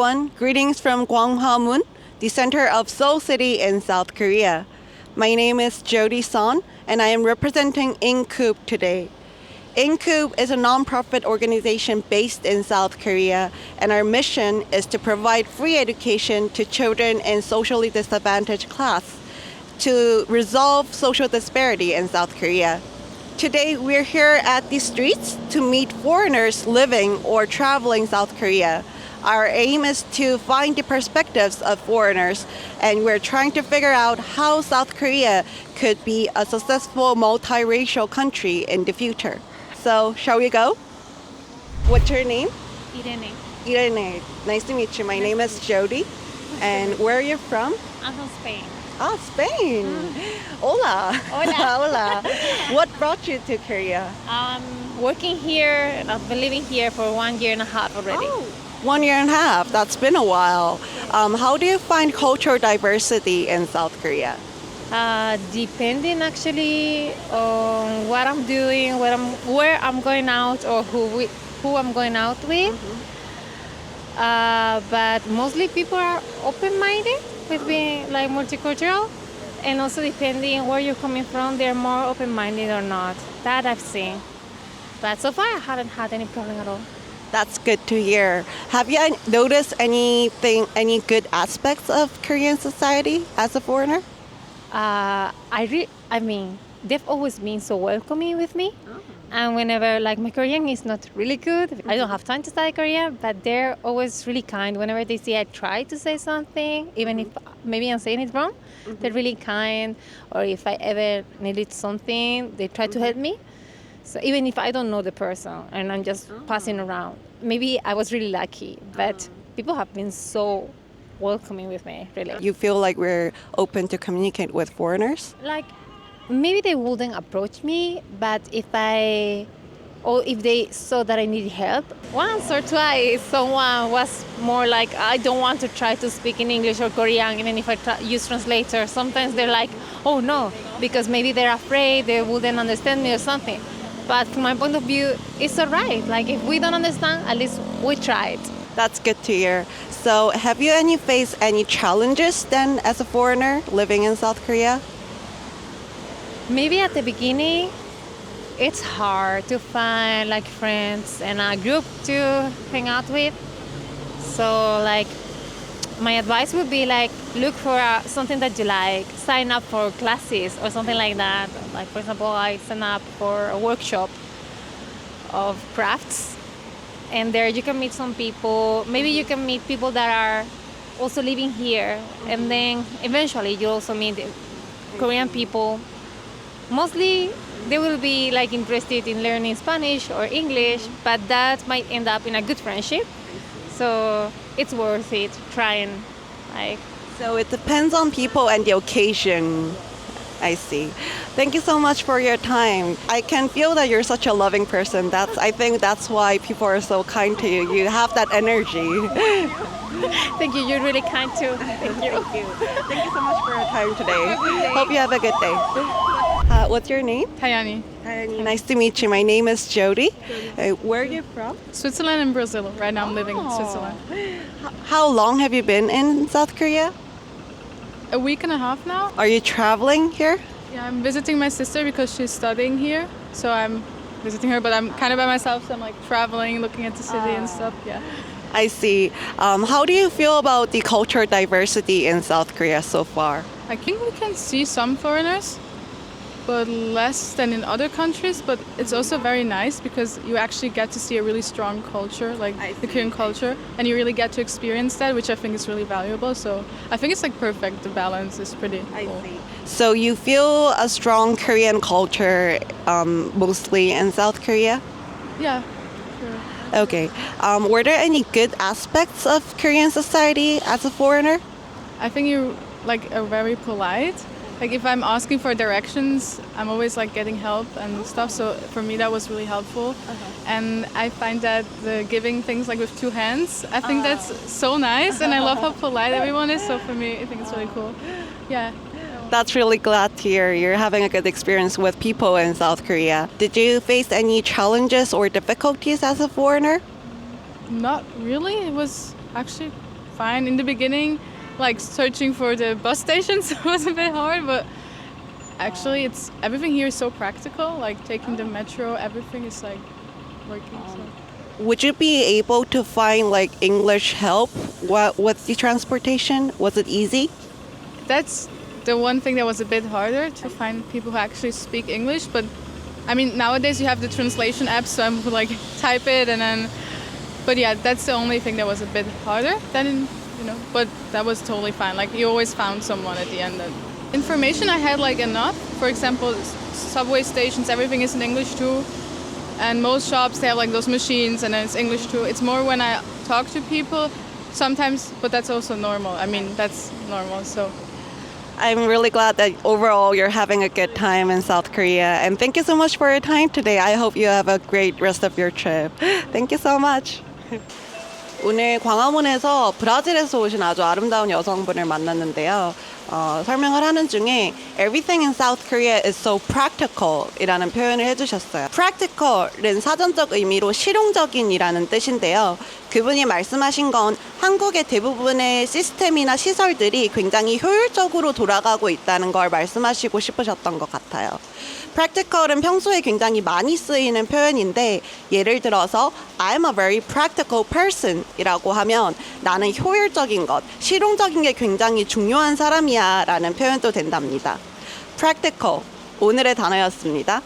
everyone. Greetings from Gwanghwamun, the center of Seoul City in South Korea. My name is Jody Son, and I am representing 잉쿱 today. 잉쿱 is a non-profit organization based in South Korea, and our mission is to provide free education to children in socially disadvantaged class to resolve social disparity in South Korea. Today, we're here at the streets to meet foreigners living or traveling South Korea. Our aim is to find the perspectives of foreigners, and we're trying to figure out how South Korea could be a successful multiracial country in the future. So, shall we go? What's your name? Irene. Irene. Nice to meet you. My name is Jody. And where are you from? I'm from Spain. Ah, Spain. Hola. Hola. Hola. What brought you to Korea? I'm working here and I've been living here for 1 year and a half already. Oh, 1 year and a half. That's been a while. How do you find cultural diversity in South Korea? Depending actually on what I'm doing, where I'm going out, or who I'm going out with. But mostly people are open-minded with being like multicultural, and also depending where you're coming from, they're more open-minded or not. That I've seen. But so far, I haven't had any problem at all. That's good to hear. Have you noticed any good aspects of Korean society as a foreigner? I mean, they've always been so welcoming with me. And whenever, like, my Korean is not really good, I don't have time to study Korean, but they're always really kind. Whenever they see I try to say something, even if maybe I'm saying it wrong, they're really kind. Or if I ever needed something, they try to help me. So even if I don't know the person and I'm just passing around, maybe I was really lucky, but people have been so welcoming with me, really. You feel like we're open to communicate with foreigners? Like, maybe they wouldn't approach me, but if they saw that I need help. Once or twice, someone was more like, I don't want to try to speak in English or Korean, even if I use translator. Sometimes they're like, oh no, because maybe they're afraid they wouldn't understand me or something. But from my point of view, it's all right. Like, if we don't understand, at least we tried. That's good to hear. So have you faced any challenges then as a foreigner living in South Korea? Maybe at the beginning, it's hard to find like friends and a group to hang out with. So like, my advice would be like, look for something that you like, sign up for classes or something like that. Like, for example, I signed up for a workshop of crafts, and there you can meet some people. Maybe you can meet people that are also living here, and then eventually you also meet Korean people. Mostly they will be like interested in learning Spanish or English, but that might end up in a good friendship. So it's worth it trying. So it depends on people and the occasion. I see. Thank you so much for your time. I can feel that you're such a loving person. I think that's why people are so kind to you. You have that energy. Thank you. You're really kind too. Thank you. Thank you. Thank you so much for your time today. Hope you have a good day. What's your name? Tayani. Nice to meet you. My name is Jody. Where are you from? Switzerland and Brazil. Right now I'm living in Switzerland. How long have you been in South Korea? A week and a half now. Are you traveling here? Yeah, I'm visiting my sister because she's studying here. So I'm visiting her, but I'm kind of by myself. So I'm like traveling, looking at the city and stuff. Yeah. I see. How do you feel about the cultural diversity in South Korea so far? I think we can see some foreigners, but less than in other countries. But it's also very nice because you actually get to see a really strong culture, like the Korean culture, and you really get to experience that, which I think is really valuable. So I think it's like perfect. The balance is pretty cool. I see. So you feel a strong Korean culture mostly in South Korea? Yeah. Sure. Okay. Were there any good aspects of Korean society as a foreigner? I think you like are very polite. Like if I'm asking for directions, I'm always like getting help and stuff. So for me, that was really helpful. And I find that the giving things like with two hands, I think that's so nice. And I love how polite everyone is. So for me, I think it's really cool. Yeah. That's really glad to hear you're having a good experience with people in South Korea. Did you face any challenges or difficulties as a foreigner? Not really. It was actually fine. In the beginning, like searching for the bus stations was a bit hard, but actually it's everything here is so practical. Like taking the metro, everything is like working. So. Would you be able to find like English help with the transportation? Was it easy? That's the one thing that was a bit harder to find people who actually speak English. But I mean, nowadays you have the translation apps, so I'm like type it and then. But yeah, that's the only thing that was a bit harder than But that was totally fine. Like you always found someone at the end. Information I had like enough. For example, subway stations, everything is in English too. And most shops, they have like those machines and then it's English too. It's more when I talk to people sometimes, but that's also normal. I mean, that's normal, so. I'm really glad that overall you're having a good time in South Korea. And thank you so much for your time today. I hope you have a great rest of your trip. Thank you so much. 오늘 광화문에서 브라질에서 오신 아주 아름다운 여성분을 만났는데요. 설명을 하는 중에 Everything in South Korea is so practical 이라는 표현을 해주셨어요. Practical은 사전적 의미로 실용적인이라는 뜻인데요. 그분이 말씀하신 건 한국의 대부분의 시스템이나 시설들이 굉장히 효율적으로 돌아가고 있다는 걸 말씀하시고 싶으셨던 것 같아요. Practical은 평소에 굉장히 많이 쓰이는 표현인데 예를 들어서 I'm a very practical person 이라고 하면 나는 효율적인 것, 실용적인 게 굉장히 중요한 사람이야 라는 표현도 된답니다. Practical, 오늘의 단어였습니다.